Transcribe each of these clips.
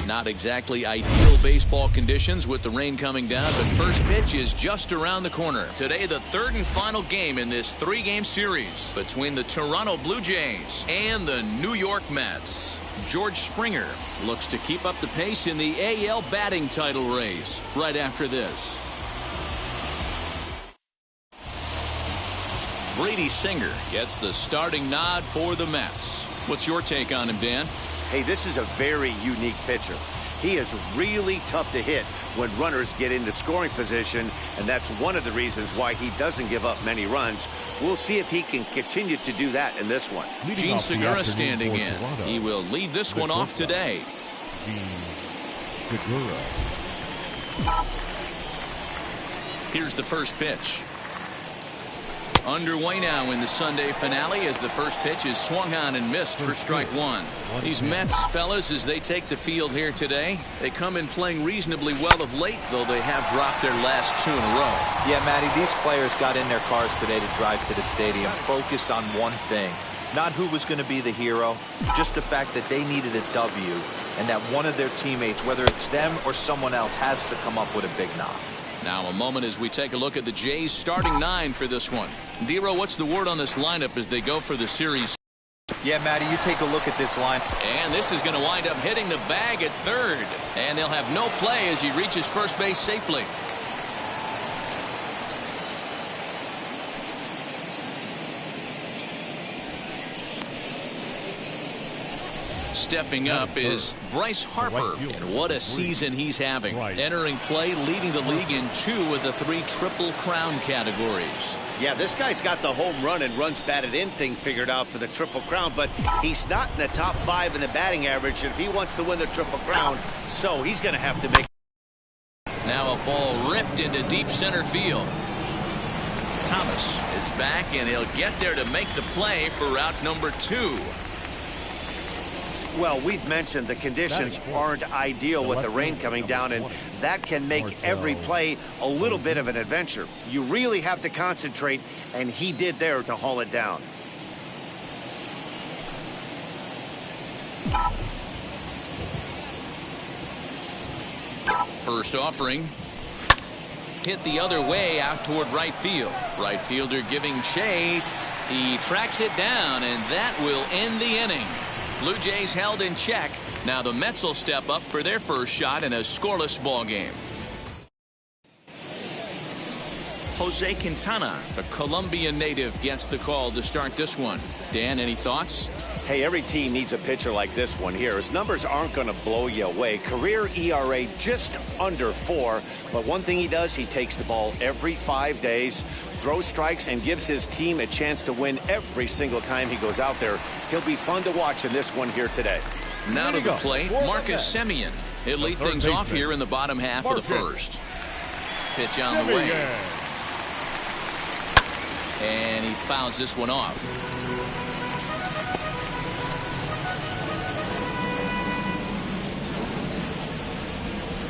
Not exactly ideal baseball conditions with the rain coming down, but first pitch is just around the corner. Today, the third and final game in this three-game series between the Toronto Blue Jays and the New York Mets. George Springer looks to keep up the pace in the AL batting title race right after this. Brady Singer gets the starting nod for the Mets. What's your take on him, Dan? Hey, this is a very unique pitcher. He is really tough to hit when runners get into scoring position, and that's one of the reasons why he doesn't give up many runs. We'll see if he can continue to do that in this one. Gene Segura standing in. He will lead this one off today. Gene Segura. Here's the first pitch. Underway now in the Sunday finale as the first pitch is swung on and missed for strike one. These Mets, fellas, as they take the field here today, they come in playing reasonably well of late, though they have dropped their last two in a row. Yeah, Matty, these players got in their cars today to drive to the stadium, focused on one thing. Not who was going to be the hero, just the fact that they needed a W, and that one of their teammates, whether it's them or someone else, has to come up with a big knock. Now a moment as we take a look at the Jays starting nine for this one. Dero, what's the word on this lineup as they go for the series? Yeah, Matty, you take a look at this line. And this is going to wind up hitting the bag at third. And they'll have no play as he reaches first base safely. Stepping up is Bryce Harper, and what a season he's having. Entering play, leading the league in 2 of the 3 Triple Crown categories. Yeah, this guy's got the home run and runs batted in thing figured out for the Triple Crown, but he's not in the top 5 in the batting average, and if he wants to win the Triple Crown, so he's going to have to make. Now a ball ripped into deep center field. Thomas is back, and he'll get there to make the play for route number 2. Well, we've mentioned the conditions aren't ideal with the rain coming down, and that can make every play a little bit of an adventure. You really have to concentrate, and he did there to haul it down. First offering. Hit the other way out toward right field. Right fielder giving chase. He tracks it down, and that will end the inning. Blue Jays held in check. Now the Mets will step up for their first shot in a scoreless ball game. Jose Quintana, the Colombian native, gets the call to start this one. Dan, any thoughts? Hey, every team needs a pitcher like this one here. His numbers aren't going to blow you away. Career ERA just under 4. But one thing he does, he takes the ball every 5 days, throws strikes, and gives his team a chance to win every single time he goes out there. He'll be fun to watch in this one here today. Now to the plate, Marcus Semien. He'll lead things off here in the bottom half of the first. Pitch on the way. And he fouls this one off.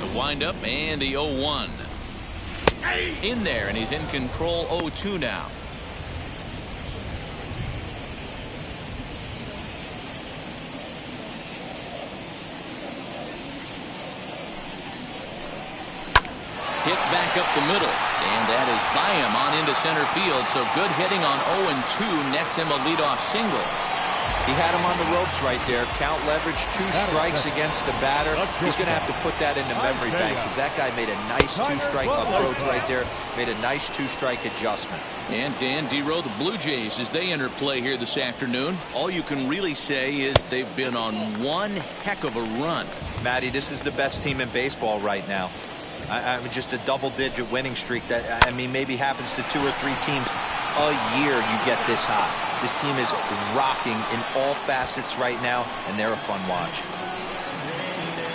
The windup and the 0-1. In there, and he's in control 0-2 now. Hit back up the middle. And that is by him on into center field. So good hitting on 0-2 nets him a leadoff single. He had him on the ropes right there. Count leverage, 2 strikes against the batter. He's going to have to put that in the memory bank because that guy made a nice 2-strike approach right there. Made a nice 2-strike adjustment. And Dan Dero, the Blue Jays, as they enter play here this afternoon, all you can really say is they've been on one heck of a run. Matty, this is the best team in baseball right now. I mean, just a double-digit winning streak that, I mean, maybe happens to 2 or 3 teams a year you get this hot. This team is rocking in all facets right now, and they're a fun watch.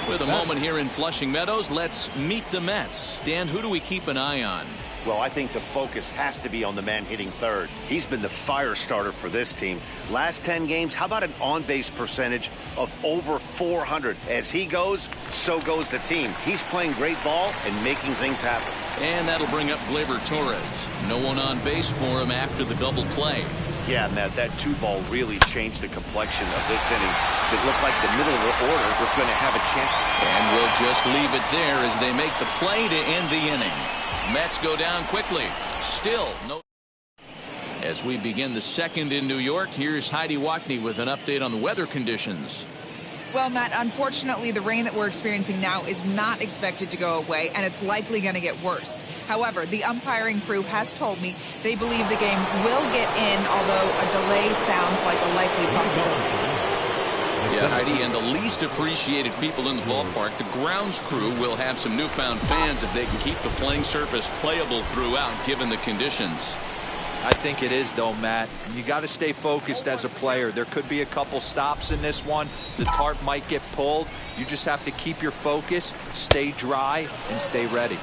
With a moment here in Flushing Meadows, let's meet the Mets. Dan, who do we keep an eye on? Well, I think the focus has to be on the man hitting third. He's been the fire starter for this team. Last 10 games, how about an on-base percentage of over 400? As he goes, so goes the team. He's playing great ball and making things happen. And that'll bring up Gleyber Torres. No one on base for him after the double play. Yeah, Matt, that 2-ball really changed the complexion of this inning. It looked like the middle of the order was going to have a chance. And we'll just leave it there as they make the play to end the inning. Mets go down quickly. Still no. As we begin the second in New York, here's Heidi Watney with an update on the weather conditions. Well, Matt, unfortunately, the rain that we're experiencing now is not expected to go away, and it's likely going to get worse. However, the umpiring crew has told me they believe the game will get in, although a delay sounds like a likely possibility. Yeah, Heidi, and the least appreciated people in the ballpark, the grounds crew, will have some newfound fans if they can keep the playing surface playable throughout, given the conditions. I think it is, though, Matt. You got to stay focused as a player. There could be a couple stops in this one. The tarp might get pulled. You just have to keep your focus, stay dry, and stay ready.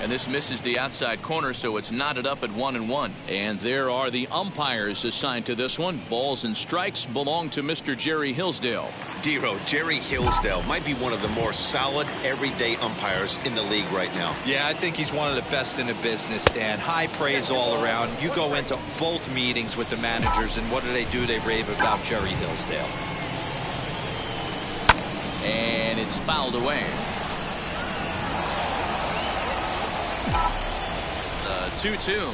And this misses the outside corner, so it's knotted up at 1-1. And there are the umpires assigned to this one. Balls and strikes belong to Mr. Jerry Hillsdale. Dero, Jerry Hillsdale might be one of the more solid everyday umpires in the league right now. Yeah, I think he's one of the best in the business, Dan. High praise all around. You go into both meetings with the managers, and what do? They rave about Jerry Hillsdale. And it's fouled away. 2-2.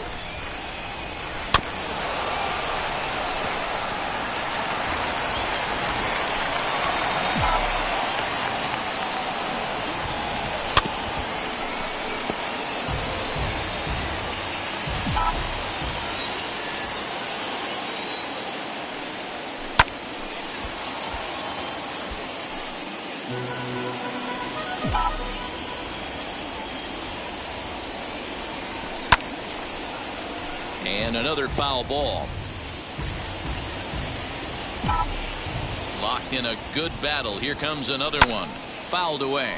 And another foul ball. Locked in a good battle. Here comes another one. Fouled away.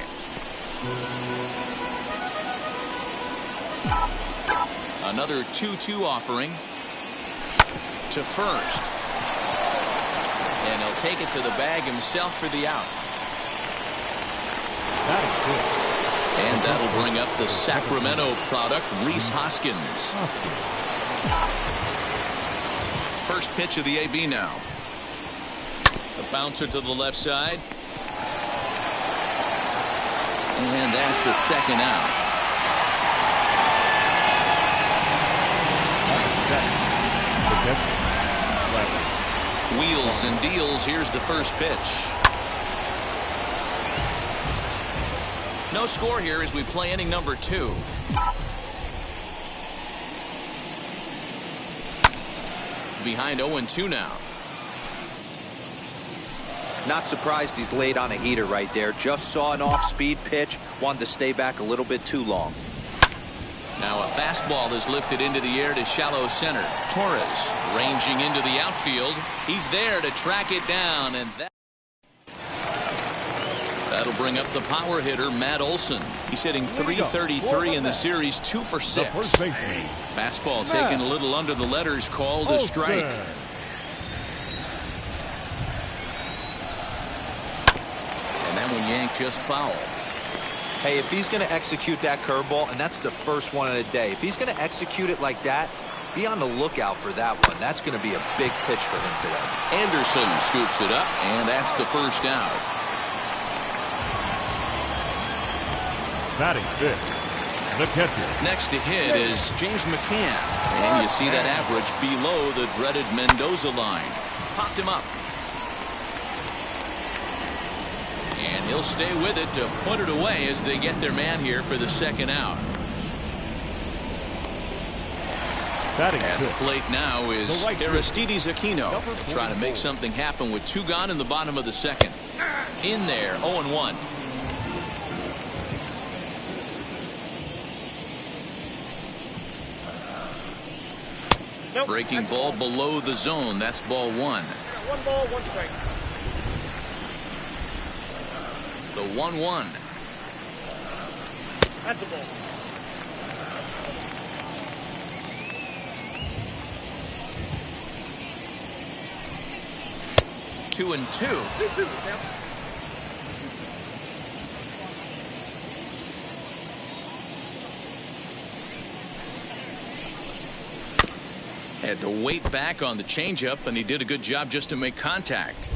Another 2-2 offering to first. And he'll take it to the bag himself for the out. And that'll bring up the Sacramento product, Rhys Hoskins. First pitch of the AB now. A bouncer to the left side. And that's the second out. Wheels and deals. Here's the first pitch. No score here as we play inning number 2. Behind 0-2 now. Not surprised he's laid on a heater right there. Just saw an off-speed pitch. Wanted to stay back a little bit too long. Now a fastball is lifted into the air to shallow center. Torres ranging into the outfield. He's there to track it down, and that'll bring up the power hitter, Matt Olson. He's hitting .333 in the series, 2 for 6. Fastball taken a little under the letters, called a strike. And that one yanked just foul. Hey, if he's going to execute that curveball, and that's the first one of the day, if he's going to execute it like that, be on the lookout for that one. That's going to be a big pitch for him today. Anderson scoops it up, and that's the first out. Batting fifth, The catcher. Next to hit is James McCann. And you see that average below the dreaded Mendoza line. Popped him up. And he'll stay with it to put it away as they get their man here for the second out. At the plate now is Aristides Aquino. He'll try to make something happen with 2 gone in the bottom of the second. In there, 0-1. Breaking ball below the zone. That's ball 1. 1 ball, 1 strike. The 1-1. That's a ball. Two and two. Had to wait back on the changeup, and he did a good job just to make contact.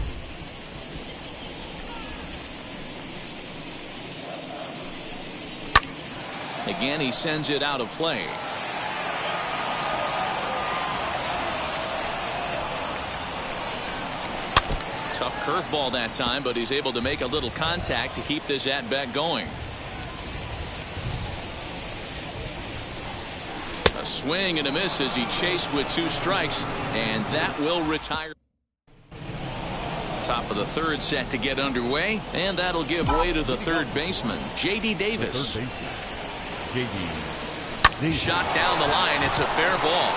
Again, he sends it out of play. Tough curveball that time, but he's able to make a little contact to keep this at-bat going. A swing and a miss as he chased with 2 strikes, and that will retire. Top of the third set to get underway, and that'll give way to the third baseman, J.D. Davis. Shot down the line. It's a fair ball.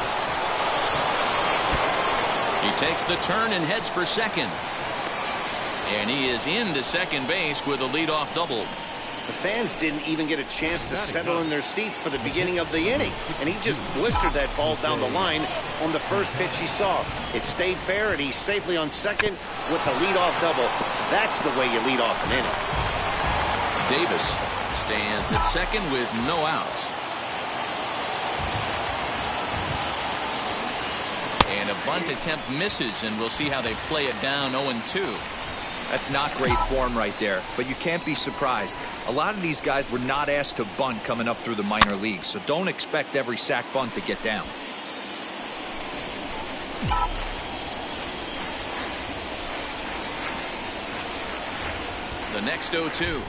He takes the turn and heads for second. And he is into second base with a leadoff double. The fans didn't even get a chance to settle in their seats for the beginning of the inning, and he just blistered that ball down the line on the first pitch he saw. It stayed fair, and he's safely on second with the leadoff double. That's the way you lead off an inning. Davis stands at second with no outs. And a bunt attempt misses, and we'll see how they play it down 0-2. That's not great form right there, but you can't be surprised. A lot of these guys were not asked to bunt coming up through the minor leagues, so don't expect every sac bunt to get down. The next 0-2.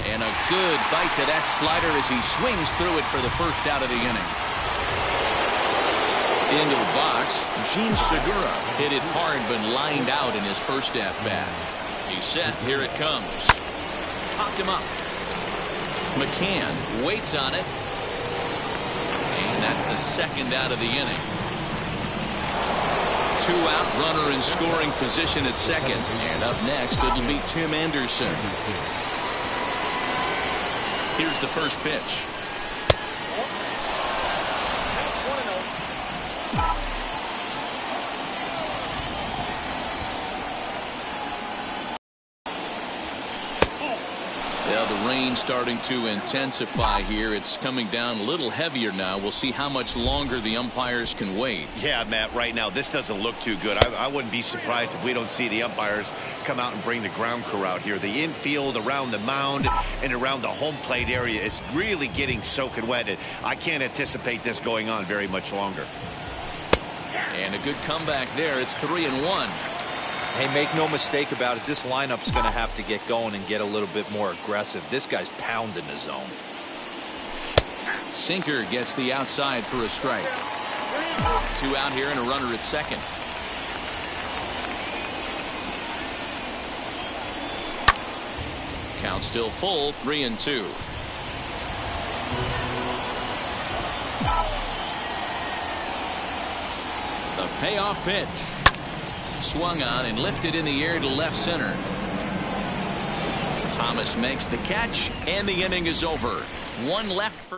And a good bite to that slider as he swings through it for the first out of the inning. Into the box, Gene Segura hit it hard but lined out in his first at-bat. He's set. Here it comes. Popped him up. McCann waits on it. And that's the second out of the inning. 2 out, runner in scoring position at second. And up next, it'll be Tim Anderson. Here's the first pitch. The rain starting to intensify here. It's coming down a little heavier now. We'll see how much longer the umpires can wait. Yeah, Matt, right now this doesn't look too good. I wouldn't be surprised if we don't see the umpires come out and bring the ground crew out here. The infield around the mound and around the home plate area is really getting soaking wet. I can't anticipate this going on very much longer. And a good comeback there. It's 3-1. Hey, make no mistake about it. This lineup's going to have to get going and get a little bit more aggressive. This guy's pounding the zone. Sinker gets the outside for a strike. 2 out here and a runner at second. Count still full, 3-2. The payoff pitch. Swung on and lifted in the air to left center. Thomas makes the catch, and the inning is over. 1 left for.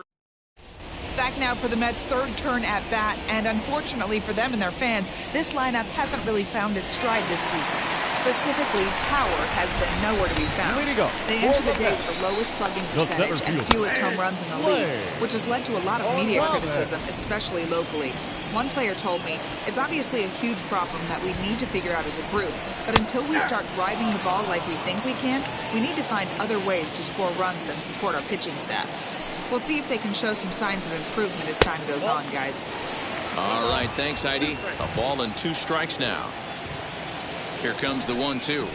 Back now for the Mets' third turn at bat, and unfortunately for them and their fans, this lineup hasn't really found its stride this season. Specifically, power has been nowhere to be found. They enter the day with the lowest slugging percentage and fewest home runs in the league, which has led to a lot of media criticism, especially locally. One player told me, it's obviously a huge problem that we need to figure out as a group, but until we start driving the ball like we think we can, we need to find other ways to score runs and support our pitching staff. We'll see if they can show some signs of improvement as time goes on, guys. All right, thanks, Heidi. A ball and 2 strikes now. Here comes the 1-2. A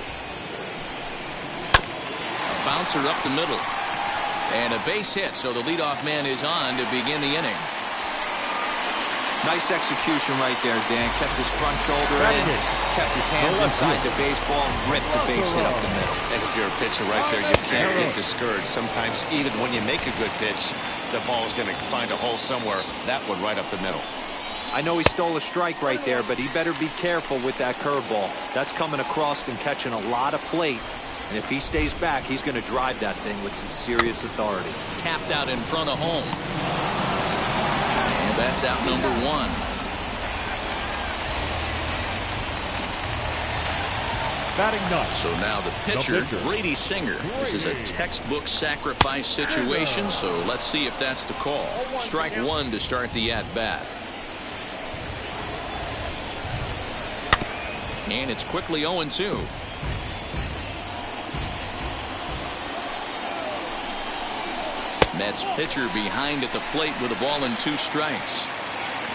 bouncer up the middle. And a base hit, so the leadoff man is on to begin the inning. Nice execution right there, Dan. Kept his front shoulder in, kept his hands inside the baseball, and ripped the base hit up the middle. And if you're a pitcher right there, you can't get discouraged. Sometimes even when you make a good pitch, the ball is going to find a hole somewhere. That one right up the middle. I know he stole a strike right there, but he better be careful with that curveball. That's coming across and catching a lot of plate. And if he stays back, he's going to drive that thing with some serious authority. Tapped out in front of home. And that's out number 1. Batting ninth. So now the pitcher, Brady Singer. This is a textbook sacrifice situation, so let's see if that's the call. Strike 1 to start the at-bat. And it's quickly 0-2. Mets pitcher behind at the plate with a ball and 2 strikes.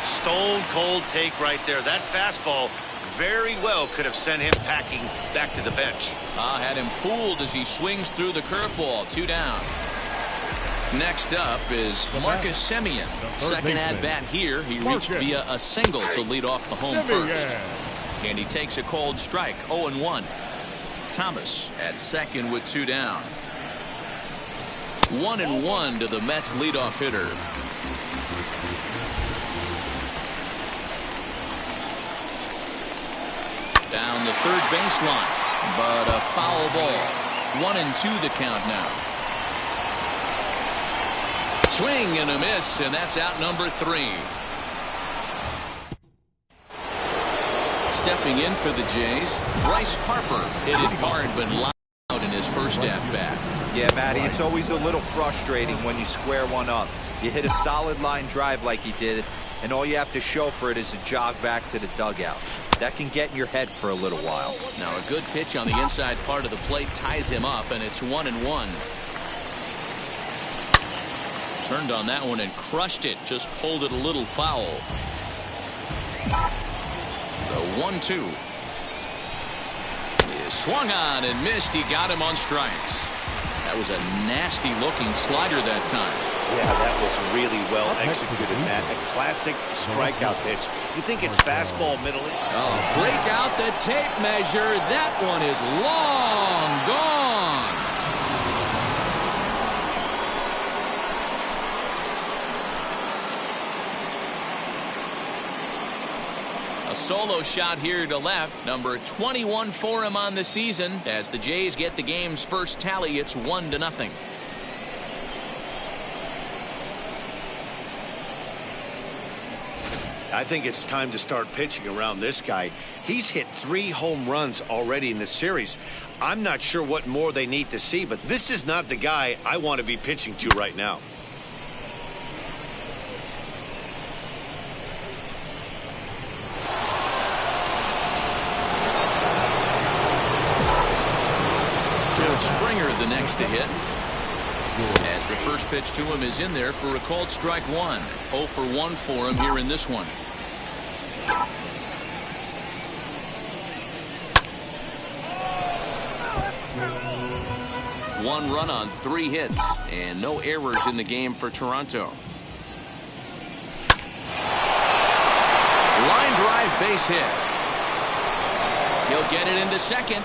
Stone cold take right there. That fastball very well could have sent him packing back to the bench. Had him fooled as he swings through the curveball. 2 down. Next up is Marcus Semien. Second at bat here. He reached via a single to lead off the home first. And he takes a cold strike. 0-1. Thomas at second with 2 down. 1-1 to the Mets leadoff hitter. Down the third baseline, but a foul ball. 1-2 the count now. Swing and a miss, and that's out number 3. Stepping in for the Jays, Bryce Harper hit it hard but loud in his first at-bat. Yeah, Matty, it's always a little frustrating when you square one up. You hit a solid line drive like he did, and all you have to show for it is a jog back to the dugout. That can get in your head for a little while. Now a good pitch on the inside part of the plate ties him up, and it's 1-1. Turned on that one and crushed it. Just pulled it a little foul. The 1-2 is swung on and missed. He got him on strikes. That was a nasty looking slider that time. Yeah, that was really well executed, Matt. A classic strikeout pitch. You think it's fastball middle? Oh, break out the tape measure. That one is long gone. A solo shot here to left. Number 21 for him on the season. As the Jays get the game's first tally, it's 1-0. I think it's time to start pitching around this guy. He's hit 3 home runs already in this series. I'm not sure what more they need to see, but this is not the guy I want to be pitching to right now. George Springer the next to hit. As the first pitch to him is in there for a called strike 1. 0 for 1 for him here in this one. One run on 3 hits and no errors in the game for Toronto. Line drive base hit. He'll get it into second.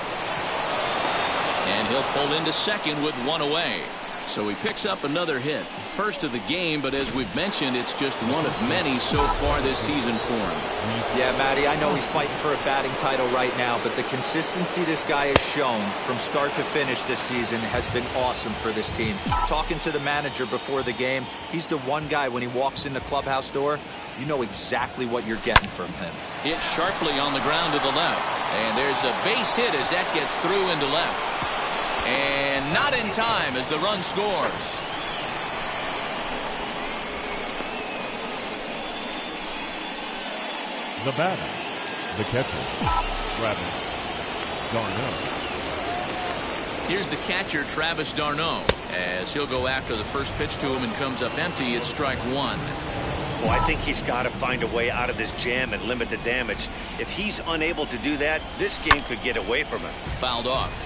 And he'll pull into second with 1 away. So he picks up another hit. First of the game, but as we've mentioned, it's just one of many so far this season for him. Yeah, Matty, I know he's fighting for a batting title right now, but the consistency this guy has shown from start to finish this season has been awesome for this team. Talking to the manager before the game, he's the one guy when he walks in the clubhouse door, you know exactly what you're getting from him. Hit sharply on the ground to the left. And there's a base hit as that gets through into left. And not in time as the run scores. The batter, the catcher, Travis d'Arnaud. Here's the catcher, Travis d'Arnaud. as he'll go after the first pitch to him and comes up empty. It's strike one. Well, I think he's got to find a way out of this jam and limit the damage. If he's unable to do that, this game could get away from him. Fouled off.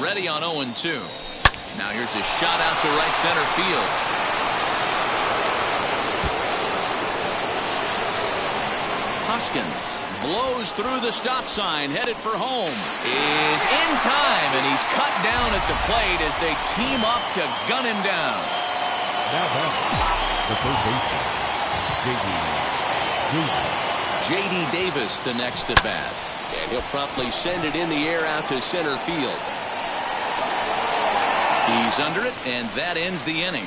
Ready on 0-2. Now here's a shot out to right center field. Hoskins blows through the stop sign, headed for home. Is in time, and he's cut down at the plate as they team up to gun him down. Now back, the first baseman, J.D. Davis, the next at bat. And he'll promptly send it in the air out to center field. He's under it, and that ends the inning.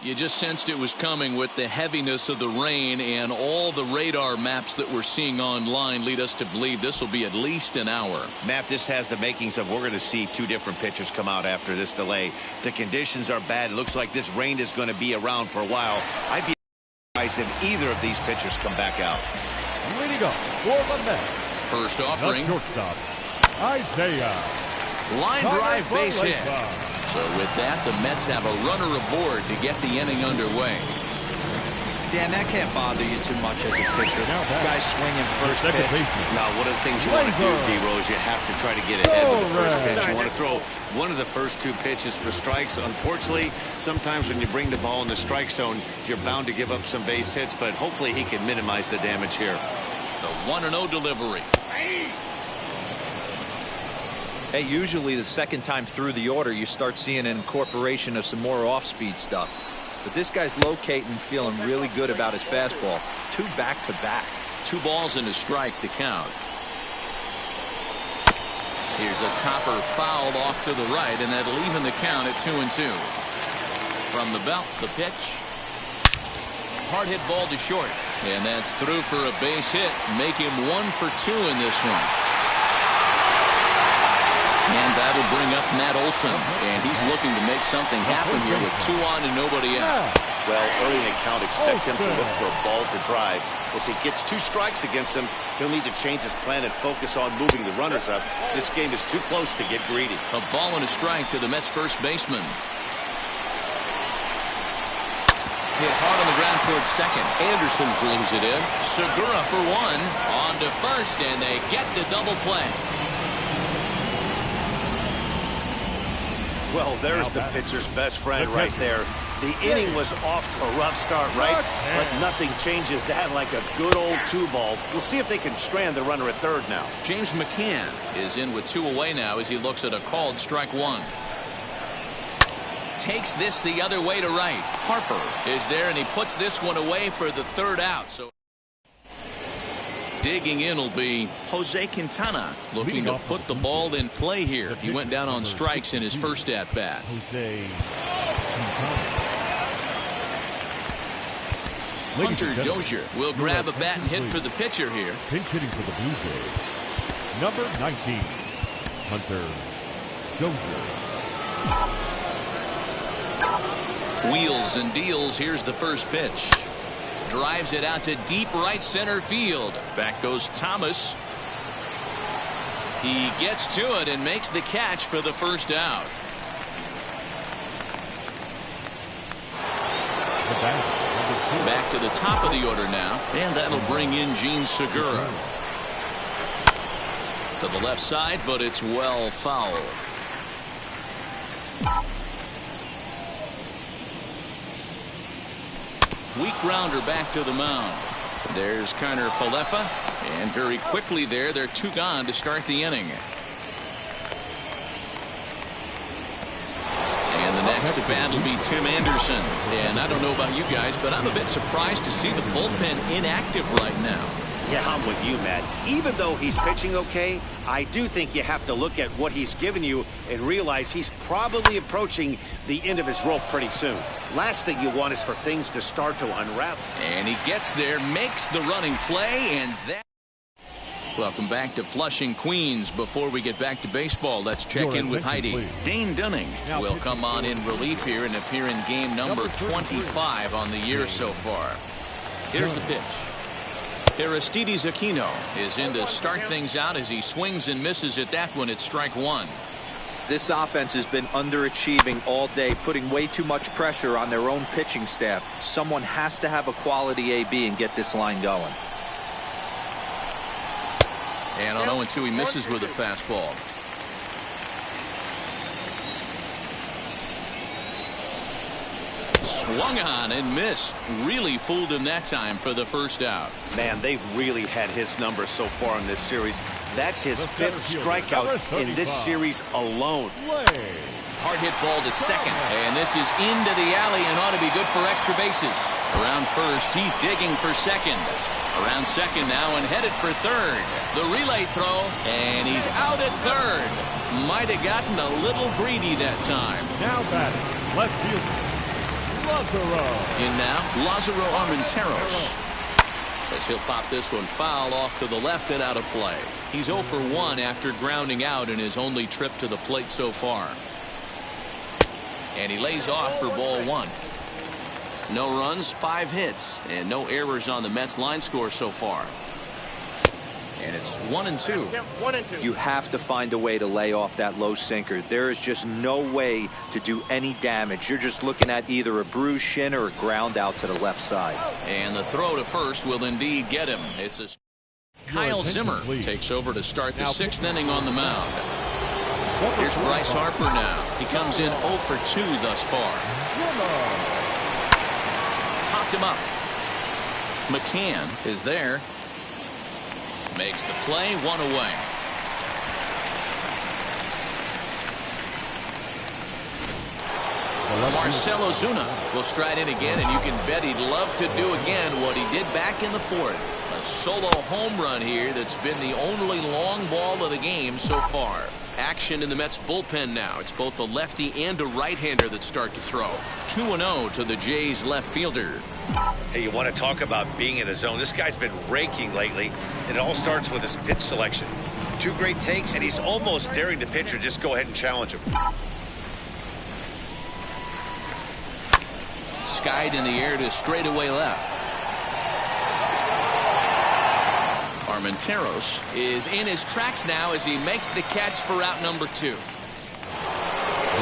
You just sensed it was coming with the heaviness of the rain, and all the radar maps that we're seeing online lead us to believe this will be at least an hour. Matt, this has the makings of we're going to see two different pitchers come out after this delay. The conditions are bad. It looks like this rain is going to be around for a while. I'd be surprised if either of these pitchers come back out. leading up for the Mets, First offering. the shortstop, Isaiah. Line drive base hit. So with that, the Mets have a runner aboard to get the inning underway. Dan, that can't bother you too much as a pitcher. Guys swinging first pitch. Now, one of the things you want to do, D-Rose, you have to try to get ahead with the first pitch. You want to throw one of the first two pitches for strikes. Unfortunately, sometimes when you bring the ball in the strike zone, you're bound to give up some base hits, but hopefully he can minimize the damage here. The 1-0 delivery. Hey, usually the second time through the order, you start seeing an incorporation of some more off-speed stuff. But this guy's locating, feeling really good about his fastball. Two back-to-back. 2 balls and a strike to count. Here's a topper fouled off to the right, and that'll even the count at 2-2. From the belt, the pitch. Hard hit ball to short, and that's through for a base hit. Make him 1 for 2 in this one. And that'll bring up Matt Olson, and he's looking to make something happen here with 2 on and nobody out. Well, early in the count, expect him to look for a ball to drive. If he gets 2 strikes against him, he'll need to change his plan and focus on moving the runners up. This game is too close to get greedy. A ball and a strike to the Mets first baseman. Hit hard on the ground towards second. Anderson brings it in. Segura for 1. On to first, and they get the double play. Well, there's the pitcher's best friend right there. The inning was off to a rough start, right? But nothing changes that like a good old 2-ball. We'll see if they can strand the runner at third now. James McCann is in with 2 away now as he looks at a called strike 1. Takes this the other way to right. Harper is there, and he puts this one away for the 3rd out. So digging in will be Jose Quintana, looking to put the ball in play here. He went down on strikes in his first at-bat. Hunter Dozier will grab a bat and hit for the pitcher here. Pinch hitting for the Blue Jays, number 19, Hunter Dozier. Wheels and deals. Here's the first pitch. Drives it out to deep right center field. Back goes Thomas. He gets to it and makes the catch for the first out. Back to the top of the order now, and that'll bring in Gene Segura. To the left side, but it's well foul. Weak grounder back to the mound. There's Kiner Falefa, and very quickly there, they're 2 gone to start the inning. And the next at bat will be Tim Anderson. And I don't know about you guys, but I'm a bit surprised to see the bullpen inactive right now. Yeah, I'm with you, Matt. Even though he's pitching okay, I do think you have to look at what he's given you and realize he's probably approaching the end of his rope pretty soon. Last thing you want is for things to start to unravel. And he gets there, makes the running play, and that... Welcome back to Flushing, Queens. Before we get back to baseball, let's check in with Heidi. Please. Dane Dunning will come on in relief here and appear in game number 25 on the year so far. Here's the pitch. Aristides Aquino is in to start things out as he swings and misses at that one at strike one. This offense has been underachieving all day, putting way too much pressure on their own pitching staff. Someone has to have a quality AB and get this line going. And on 0-2, he misses with a fastball. Swung on and missed. Really fooled him that time for the first out. Man, they've really had his number so far in this series. That's his fifth strikeout in this series alone. Hard hit ball to second. And this is into the alley and ought to be good for extra bases. Around first, he's digging for second. Around second now and headed for third. The relay throw, and he's out at third. Might have gotten a little greedy that time. Now batting, left fielder, Lazaro. In now, Lazaro Armenteros. As he'll pop this one foul off to the left and out of play. He's 0 for 1 after grounding out in his only trip to the plate so far. And he lays off for ball one. No runs, 5 hits, and no errors on the Mets line score so far. And it's 1-2. You have to find a way to lay off that low sinker. There is just no way to do any damage. You're just looking at either a bruised shin or a ground out to the left side. And the throw to first will indeed get him. It's a Kyle Zimmer takes over to start the 6th inning on the mound. Here's Bryce Harper now. He comes in 0 for 2 thus far. Popped him up. McCann is there. Makes the play, 1 away. Marcell Ozuna will stride in again, and you can bet he'd love to do again what he did back in the 4th. A solo home run here that's been the only long ball of the game so far. Action in the Mets bullpen now. It's both a lefty and a right-hander that start to throw. 2-0 to the Jays left fielder. Hey, you want to talk about being in a zone? This guy's been raking lately, and it all starts with his pitch selection. 2 great takes, and he's almost daring the pitcher just go ahead and challenge him. Skied in the air to straightaway left. Armenteros is in his tracks now as he makes the catch for out number 2.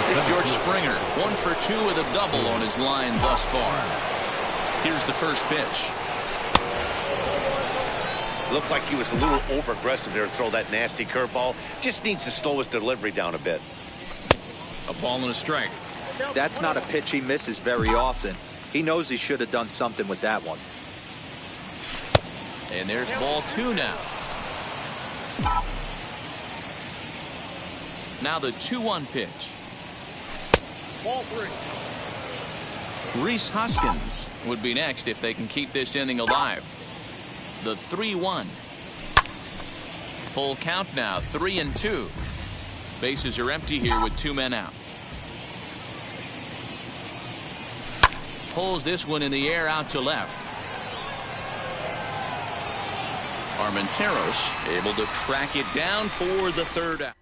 It's George Springer, 1 for 2 with a double on his line thus far. Here's the first pitch. Looked like he was a little over-aggressive there to throw that nasty curveball. Just needs to slow his delivery down a bit. A ball and a strike. That's not a pitch he misses very often. He knows he should have done something with that one. And there's ball 2 now. Now the 2-1 pitch. Ball 3. Rhys Hoskins would be next if they can keep this inning alive. The 3-1. Full count now, 3-2. Bases are empty here with 2 men out. Pulls this one in the air out to left. Armenteros able to track it down for the 3rd out.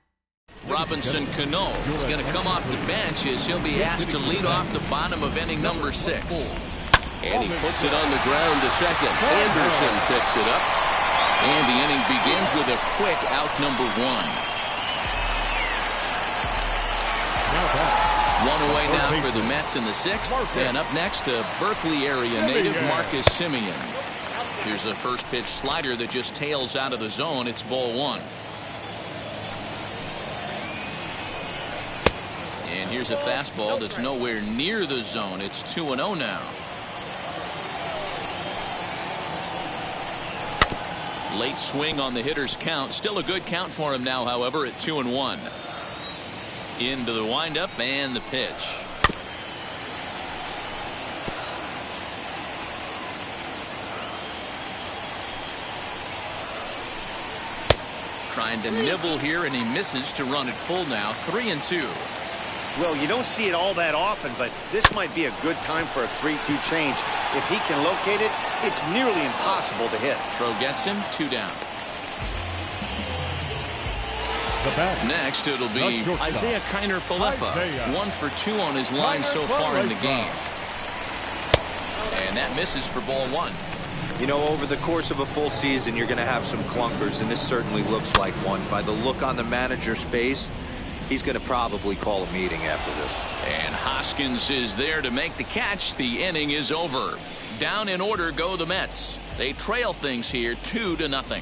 Robinson Cano is going to come off the bench as he'll be asked to lead off the bottom of inning number 6. And he puts it on the ground to second. Anderson picks it up. And the inning begins with a quick out number 1. 1 away now for the Mets in the 6th. And up next, a Berkeley area native Marcus Semien. Here's a first pitch slider that just tails out of the zone. It's ball 1. And here's a fastball that's nowhere near the zone. It's 2-0 now. Late swing on the hitter's count. Still a good count for him now, however, at 2-1. Into the windup and the pitch. Trying to nibble here, and he misses to run it full now. 3-2. Well, you don't see it all that often, but this might be a good time for a 3-2 change. If he can locate it, it's nearly impossible to hit. Throw gets him, 2 down. Next, it'll be Isaiah Kiner-Falefa. 1 for 2 on his line so far in the game. And that misses for ball 1. You know, over the course of a full season, you're going to have some clunkers, and this certainly looks like one. By the look on the manager's face, he's going to probably call a meeting after this. And Hoskins is there to make the catch. The inning is over. Down in order go the Mets. They trail things here 2-0.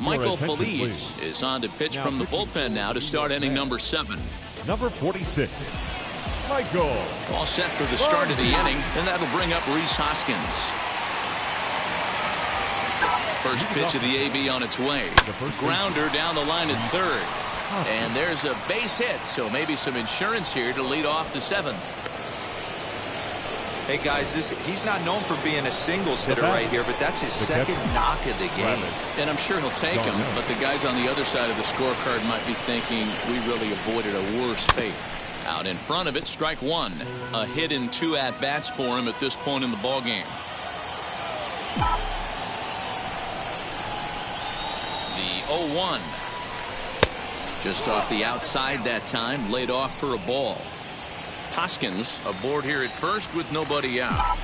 Michael Feliz is on to pitch from the bullpen now to start inning number 7. Number 46, Michael. All set for the start of the inning, and that'll bring up Rhys Hoskins. First pitch of the AB on its way. Grounder down the line at third. And there's a base hit, so maybe some insurance here to lead off the 7th. Hey, guys, he's not known for being a singles hitter right here, but that's his second knock of the game. And I'm sure he'll take him, but the guys on the other side of the scorecard might be thinking we really avoided a worse fate. Out in front of it, strike 1. A hit and 2 at-bats for him at this point in the ballgame. The 0-1. Just off the outside that time, laid off for a ball. Hoskins aboard here at first with nobody out.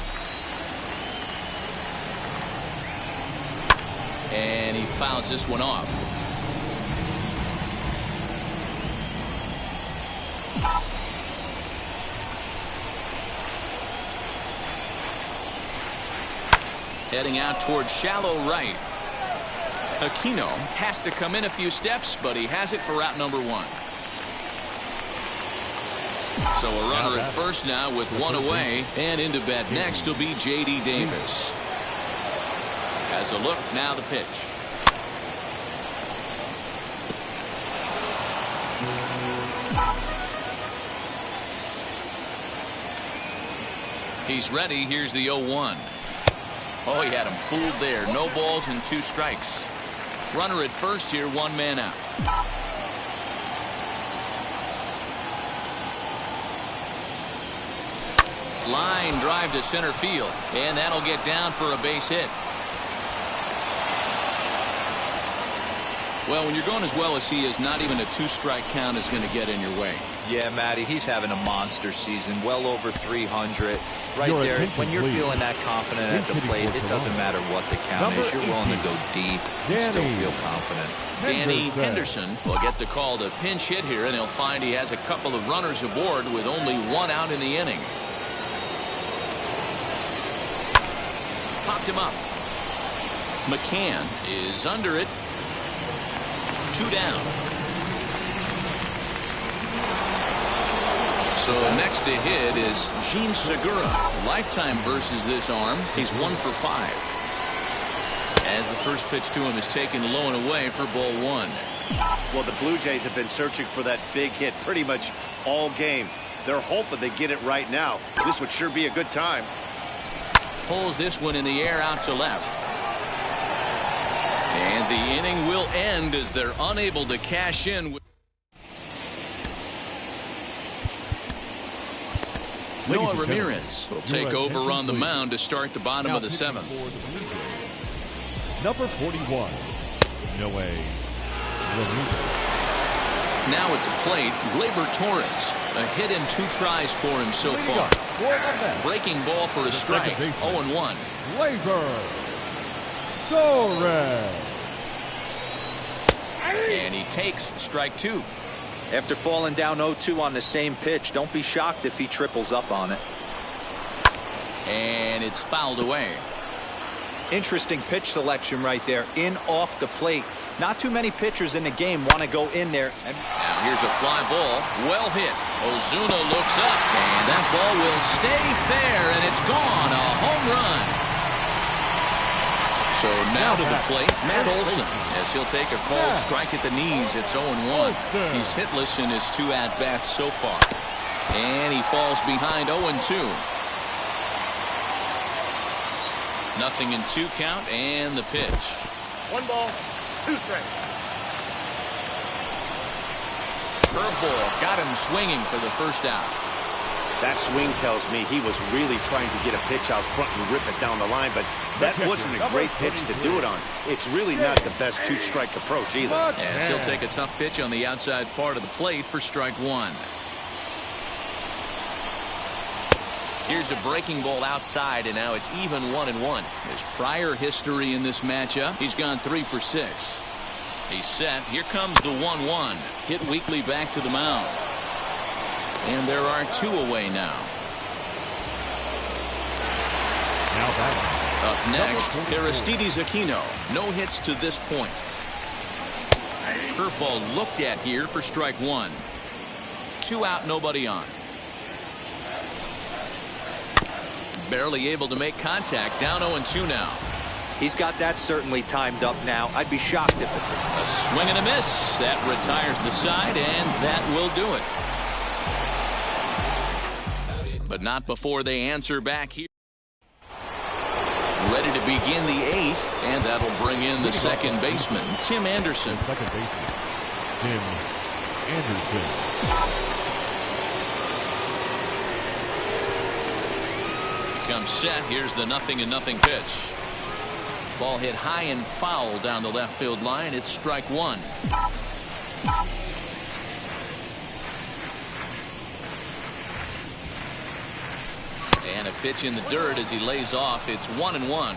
And he fouls this one off. Heading out towards shallow right. Aquino has to come in a few steps, but he has it for out number 1. So a runner at first now with 1 away, and into bat next will be J.D. Davis. Has a look, now the pitch. He's ready. Here's the 0-1. Oh, he had him fooled there. No balls and 2 strikes. Runner at first here, 1 man out. Line drive to center field, and that'll get down for a base hit. Well, when you're going as well as he is, not even a 2-strike count is going to get in your way. Yeah, Matty, he's having a monster season, well over 300. Right there, when you're feeling that confident at the plate, it doesn't matter what the count is. You're willing to go deep and still feel confident. Danny Henderson will get the call to pinch hit here, and he'll find he has a couple of runners aboard with only 1 out in the inning. Popped him up. McCann is under it. 2 down. So next to hit is Gene Segura. Lifetime versus this arm. He's 1 for 5. As the first pitch to him is taken low and away for ball 1. Well, the Blue Jays have been searching for that big hit pretty much all game. They're hoping they get it right now. This would sure be a good time. Pulls this one in the air out to left. And the inning will end as they're unable to cash in. Noah Ramirez will take over on the mound to start the bottom of the 7th. Number 41, Noah Ramirez. Now at the plate, Gleyber Torres. A hit and 2 tries for him so far. Breaking ball for a strike. 0-1. Gleyber Torres. And he takes strike 2. After falling down 0-2 on the same pitch, don't be shocked if he triples up on it. And it's fouled away. Interesting pitch selection right there. In off the plate. Not too many pitchers in the game want to go in there. And now here's a fly ball. Well hit. Ozuna looks up, and that ball will stay fair, and it's gone. A home run. So now to the plate, Matt Olson, as he'll take a called strike at the knees. It's 0-1. He's hitless in his 2 at-bats so far. And he falls behind 0-2. Nothing in 2 count, and the pitch. 1 ball. 2 strikes. Curveball got him swinging for the first out. That swing tells me he was really trying to get a pitch out front and rip it down the line, but that wasn't a great pitch to do it on. It's really not the best 2-strike approach either. As he'll take a tough pitch on the outside part of the plate for strike 1. Here's a breaking ball outside, and now it's even 1-1. His prior history in this matchup, he's gone 3 for 6. He's set. Here comes the 1-1. Hit weakly back to the mound. And there are 2 away now. Up next, Aristides Aquino. No hits to this point. Curveball looked at here for strike 1. 2 out, nobody on. Barely able to make contact. Down 0-2 now. He's got that certainly timed up now. I'd be shocked if it... A swing and a miss. That retires the side, and that will do it. But not before they answer back here. Ready to begin the 8th, and that'll bring in the second baseman, Tim Anderson. Second baseman, Tim Anderson. Comes set. Here's the 0-0 pitch. Ball hit high and foul down the left field line. It's strike 1. And a pitch in the dirt as he lays off. It's 1-1.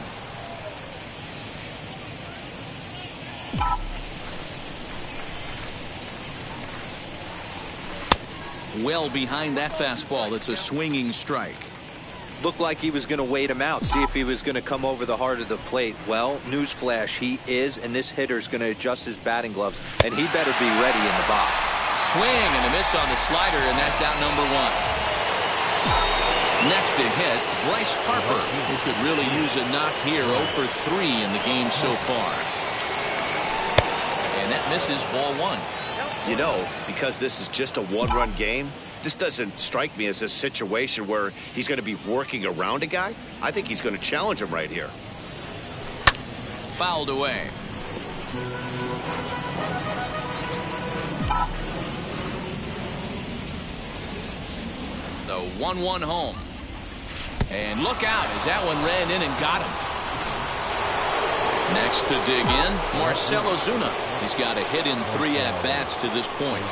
Well behind that fastball. It's a swinging strike. Looked like he was going to wait him out, see if he was going to come over the heart of the plate. Well, newsflash, he is, and this hitter's going to adjust his batting gloves, and he better be ready in the box. Swing and a miss on the slider, and that's out number 1. Next to hit, Bryce Harper, who could really use a knock here. 0 for 3 in the game so far. And that misses, ball 1. You know, because this is just a 1-run game, this doesn't strike me as a situation where he's going to be working around a guy. I think he's going to challenge him right here. Fouled away. The 1-1 home. And look out as that one ran in and got him. Next to dig in, Marcell Ozuna. He's got a hit in 3 at-bats to this point.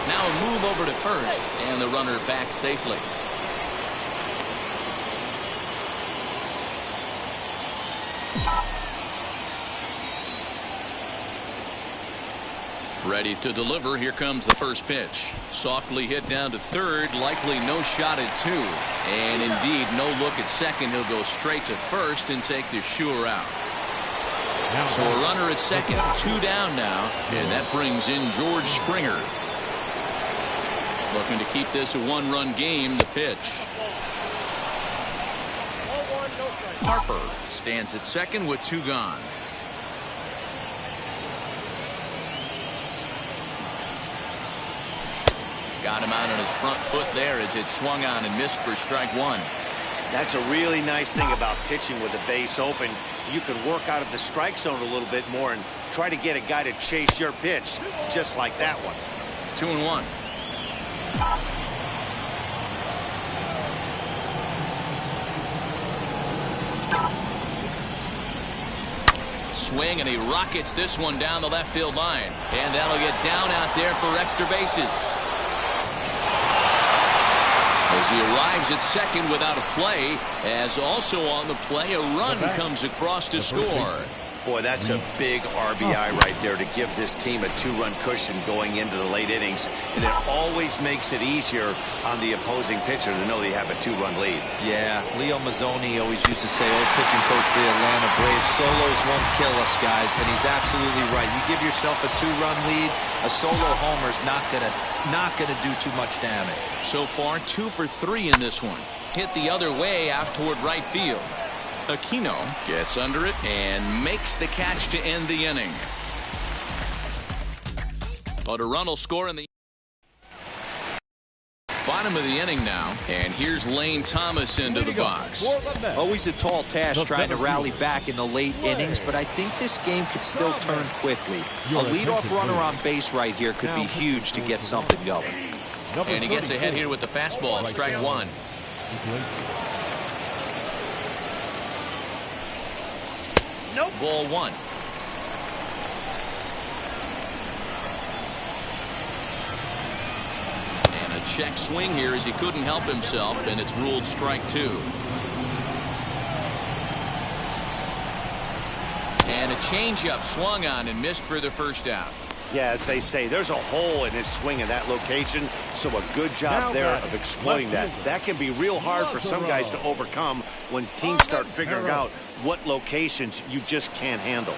Now a move over to first, and the runner back safely. Ready to deliver. Here comes the first pitch. Softly hit down to third. Likely no shot at 2. And indeed, no look at second. He'll go straight to first and take the sure out. So a runner at second. 2 down now. And that brings in George Springer. Looking to keep this a 1-run game. The pitch. Harper stands at second with 2 gone. Got him out on his front foot there as it swung on and missed for strike 1. That's a really nice thing about pitching with the base open. You can work out of the strike zone a little bit more and try to get a guy to chase your pitch, just like that one. 2-1. Swing, and he rockets this one down the left field line. And that'll get down out there for extra bases. As he arrives at second without a play, as also on the play, a run comes across to score. Boy, that's a big RBI right there to give this team a 2-run cushion going into the late innings. And it always makes it easier on the opposing pitcher to know they have a 2-run lead. Yeah, Leo Mazzoni always used to say, old pitching coach for the Atlanta Braves, solos won't kill us, guys. And he's absolutely right. You give yourself a 2-run lead, a solo homer's not gonna do too much damage. So far, 2 for 3 in this one. Hit the other way out toward right field. Aquino gets under it and makes the catch to end the inning. But a run will score in the bottom of the inning now. And here's Lane Thomas into the box. Always a tall task trying to rally back in the late innings, but I think this game could still turn quickly. A leadoff runner on base right here could be huge to get something going. And he gets ahead here with the fastball. Strike 1. Nope. Ball 1. And a check swing here as he couldn't help himself, and it's ruled strike 2. And a changeup swung on and missed for the first out. Yeah, as they say, there's a hole in his swing in that location, so a good job there of exploiting that. That can be real hard for some guys to overcome when teams start figuring out what locations you just can't handle.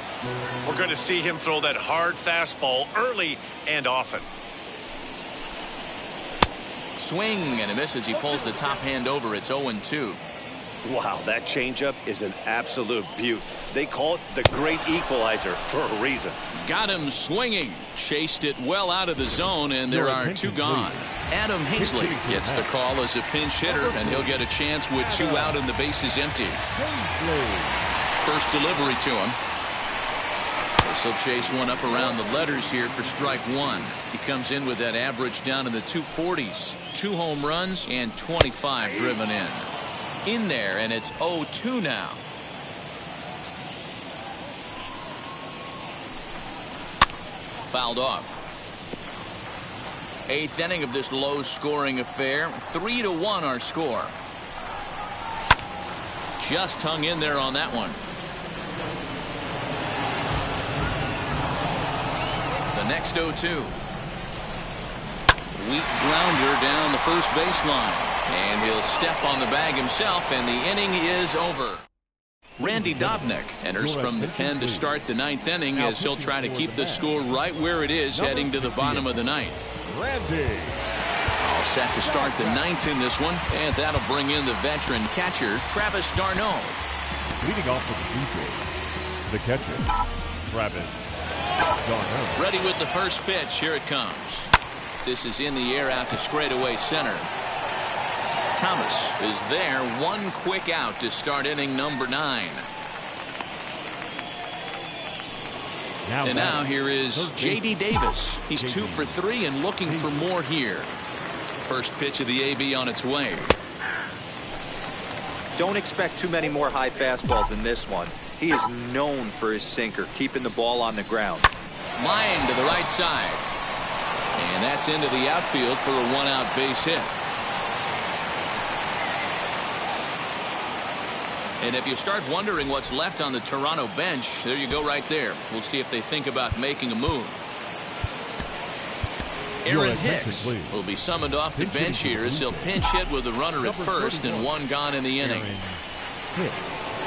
We're going to see him throw that hard fastball early and often. Swing and a miss as he pulls the top hand over. It's 0-2. Wow, that changeup is an absolute beaut. They call it the great equalizer for a reason. Got him swinging. Chased it well out of the zone, and there are 2 gone. Adam Hazley gets the call as a pinch hitter, and he'll get a chance with 2 out and the bases empty. First delivery to him. This will chase one up around the letters here for strike 1. He comes in with that average down in the 240s. 2 home runs and 25 driven in there, and it's 0-2 now. Fouled off. 8th inning of this low-scoring affair. 3-1 our score. Just hung in there on that one. The next 0-2. Weak grounder down the first baseline. And he'll step on the bag himself, and the inning is over. Randy Dobnak enters from the pen to start the 9th inning as he'll try to keep the score right where it is heading to the bottom of the 9th. Randy. All set to start the 9th in this one, and that'll bring in the veteran catcher, Travis d'Arnaud. Leading off for the DJ, the catcher, Travis d'Arnaud. Ready with the first pitch. Here it comes. This is in the air out to straightaway center. Thomas is there. 1 quick out to start inning number 9. And now here is J.D. Davis. He's 2 for 3 and looking for more here. First pitch of the AB on its way. Don't expect too many more high fastballs in this one. He is known for his sinker, keeping the ball on the ground. Line to the right side. And that's into the outfield for a 1-out base hit. And if you start wondering what's left on the Toronto bench, there you go right there. We'll see if they think about making a move. Aaron Hicks will be summoned off the bench here as he'll pinch hit with a runner at first and 1 gone in the inning.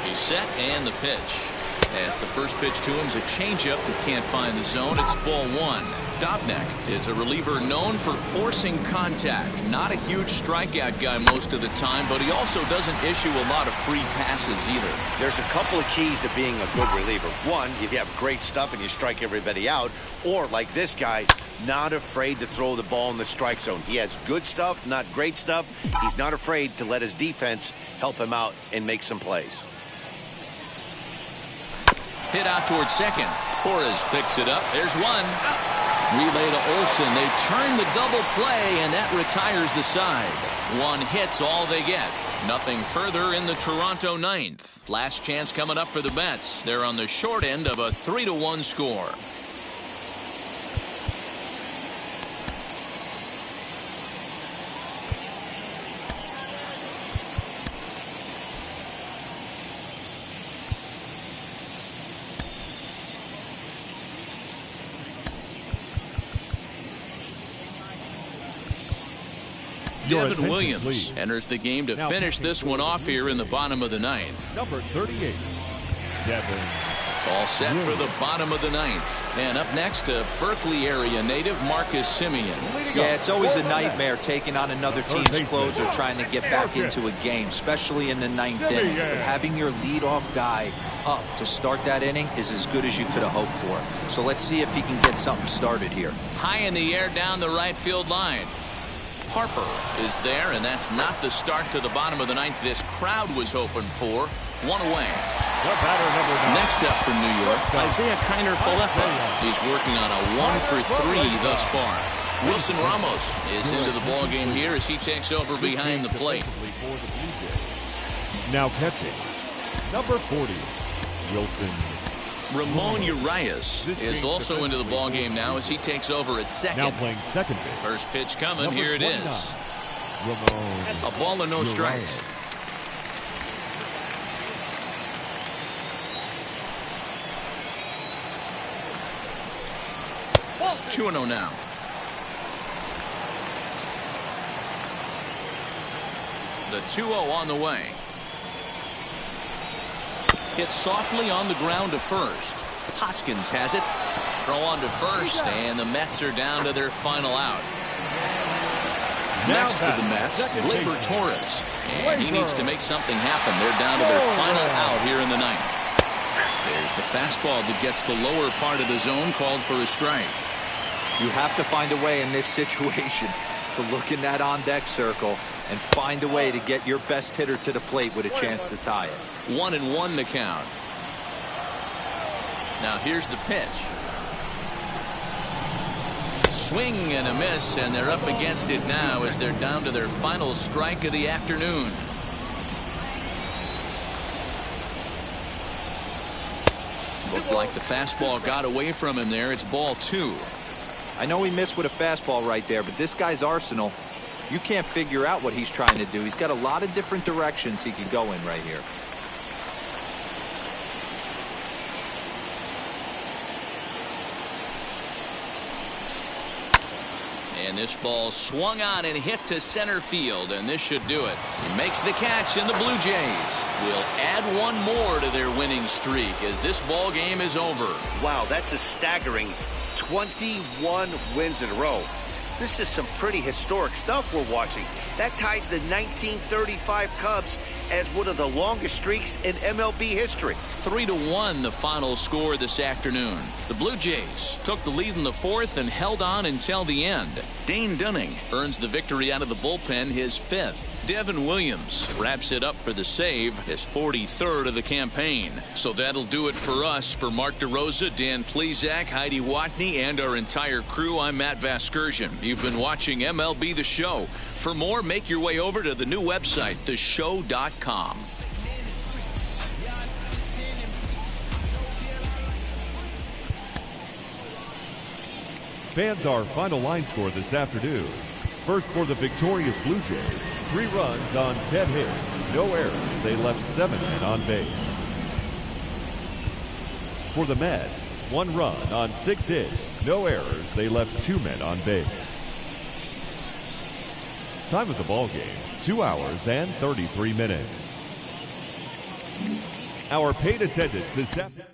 He's set and the pitch. As the first pitch to him is a changeup that can't find the zone. It's ball 1. Dobnak is a reliever known for forcing contact. Not a huge strikeout guy most of the time, but he also doesn't issue a lot of free passes either. There's a couple of keys to being a good reliever. One, if you have great stuff and you strike everybody out, or like this guy, not afraid to throw the ball in the strike zone. He has good stuff, not great stuff. He's not afraid to let his defense help him out and make some plays. Hit out towards second. Torres picks it up. There's one. Relay to Olsen. They turn the double play, and that retires the side. 1 hit's all they get. Nothing further in the Toronto 9th. Last chance coming up for the Mets. They're on the short end of a 3-1 score. Devin Williams enters the game to finish this one off here in the bottom of the 9th. Number 38, Devin. All set for the bottom of the 9th. And up next, a Berkeley area native, Marcus Simeon. Yeah, it's always a nightmare taking on another team's closer trying to get back into a game, especially in the 9th inning. But having your leadoff guy up to start that inning is as good as you could have hoped for. So let's see if he can get something started here. High in the air down the right field line. Harper is there, and that's not the start to the bottom of the 9th this crowd was hoping for. 1 away. Next up from New York, Isaiah Kiner-Falefa. He's working on a 1 for 3 thus far. Wilson Ramos is into the ballgame here as he takes over behind the plate. Now catching, number 40, Wilson Ramon Urias is also into the ball game now as he takes over at second. Now playing second base. First pitch coming. Here it 29. is. Ramon A ball and no Urias. strikes. Two 2-0 now. The 2-0 on the way. Hit softly on the ground to first. Hoskins has it. Throw on to first, and the Mets are down to their final out. Next for the Mets, Gleyber Torres. And he needs to make something happen. They're down to their final out here in the ninth. There's the fastball that gets the lower part of the zone, called for a strike. You have to find a way in this situation to look in that on-deck circle and find a way to get your best hitter to the plate with a chance to tie it. 1-1 the count. Now here's the pitch. Swing and a miss, and they're up against it now as they're down to their final strike of the afternoon. Looked like the fastball got away from him there. It's ball 2. I know he missed with a fastball right there, but this guy's arsenal, you can't figure out what he's trying to do. He's got a lot of different directions he could go in right here. And this ball swung on and hit to center field, and this should do it. He makes the catch, and the Blue Jays will add one more to their winning streak as this ball game is over. Wow, that's a staggering 21 wins in a row. This is some pretty historic stuff we're watching. That ties the 1935 Cubs as one of the longest streaks in MLB history. 3-1 the final score this afternoon. The Blue Jays took the lead in the fourth and held on until the end. Dane Dunning earns the victory out of the bullpen, his 5th. Devin Williams wraps it up for the save, his 43rd of the campaign. So that'll do it for us. For Mark DeRosa, Dan Plesac, Heidi Watney, and our entire crew, I'm Matt Vasgersian. You've been watching MLB The Show. For more, make your way over to the new website, theshow.com. Fans, our final line score this afternoon. First for the victorious Blue Jays, 3 runs on 10 hits, no errors. They left 7 men on base. For the Mets, 1 run on 6 hits, no errors. They left 2 men on base. Time of the ball game, 2 hours and 33 minutes. Our paid attendance this afternoon.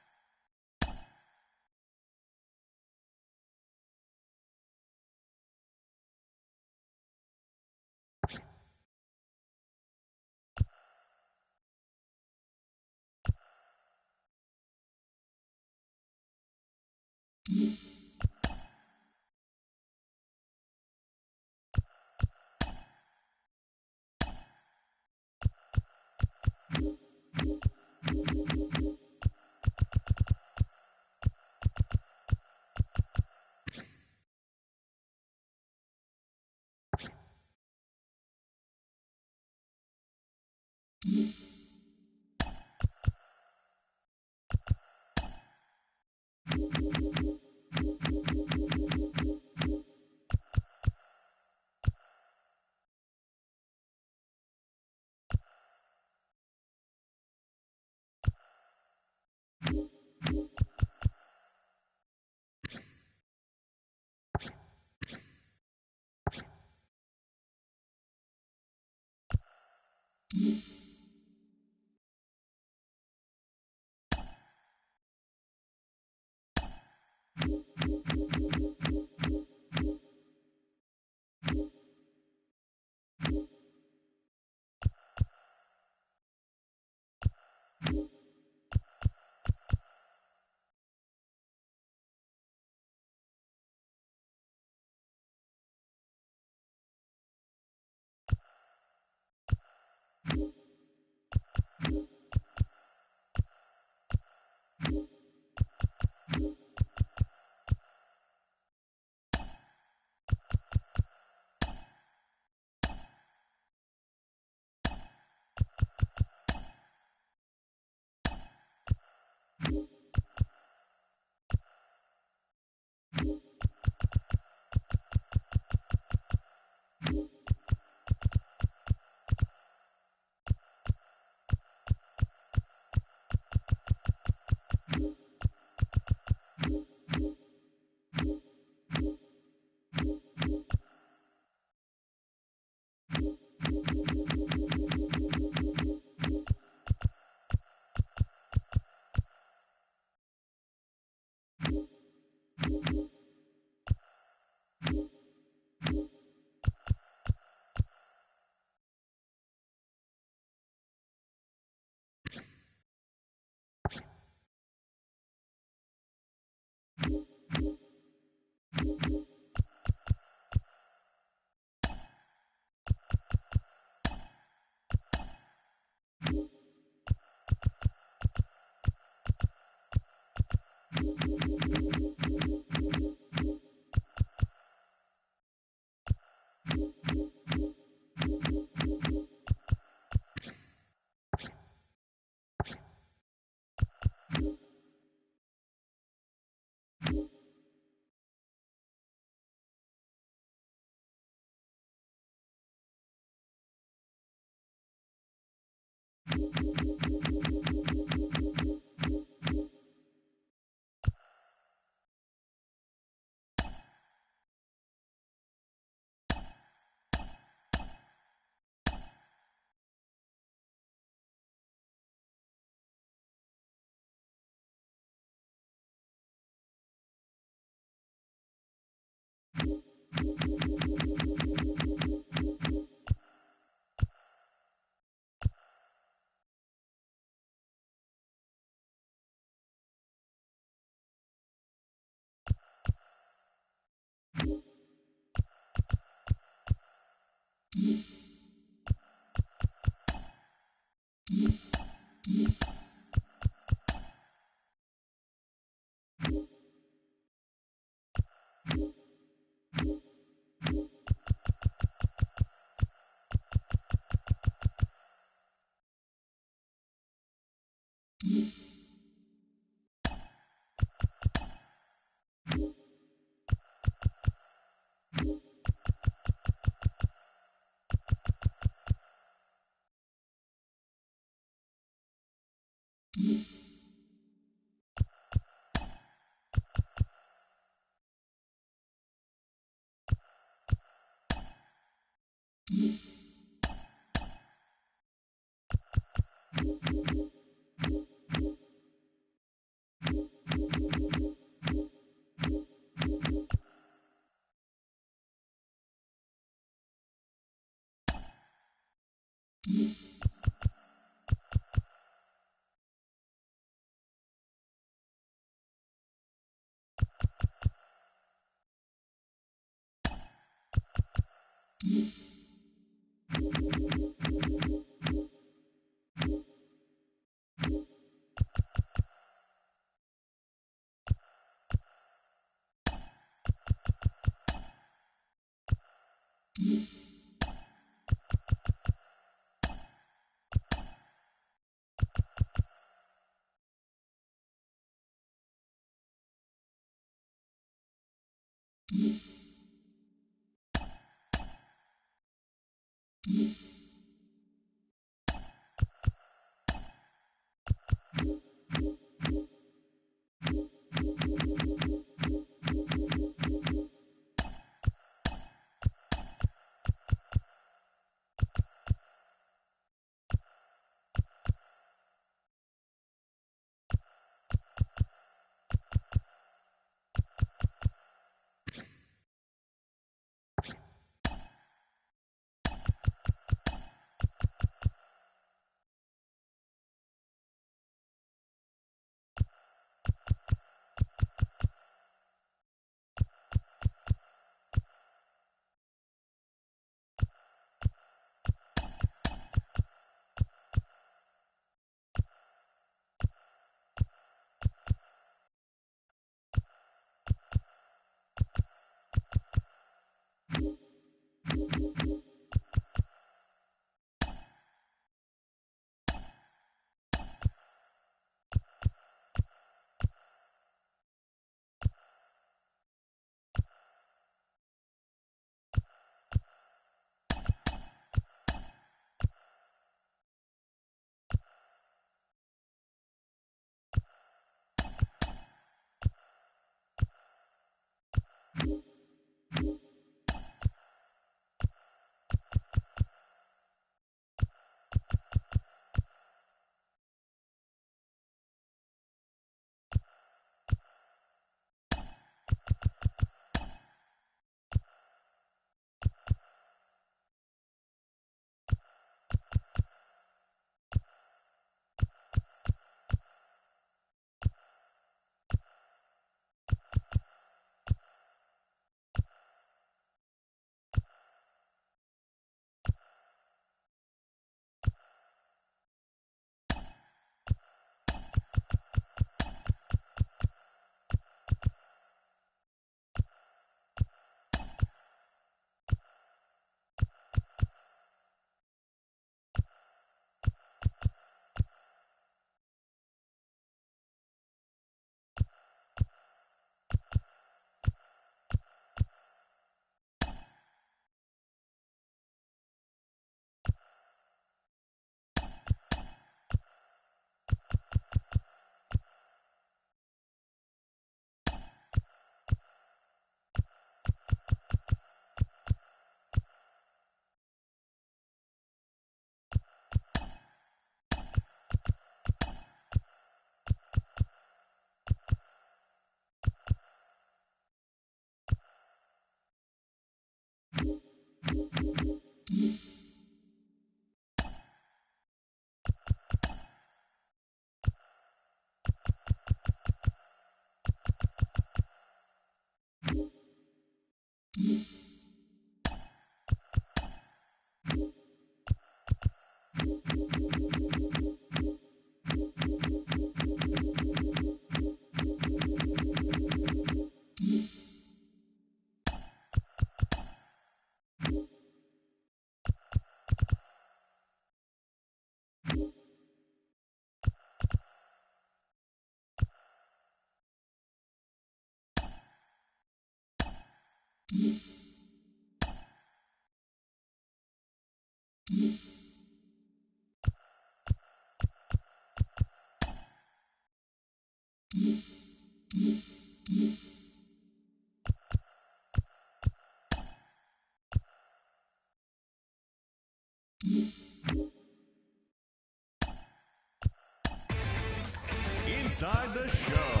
Inside the show.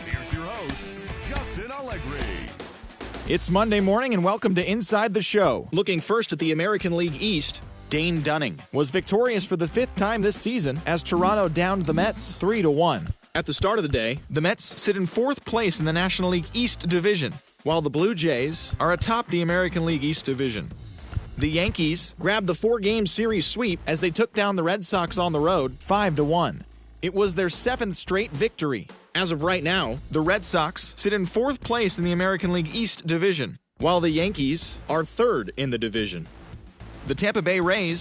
Here's your host, Justin Allegri. It's Monday morning and welcome to Inside the Show. Looking first at the American League East, Dane Dunning was victorious for the fifth time this season as Toronto downed the Mets 3-1. At the start of the day, the Mets sit in fourth place in the National League East Division, while the Blue Jays are atop the American League East Division. The Yankees grabbed the four-game series sweep as they took down the Red Sox on the road 5-1. It was their seventh straight victory. As of right now, the Red Sox sit in fourth place in the American League East Division, while the Yankees are third in the division. The Tampa Bay Rays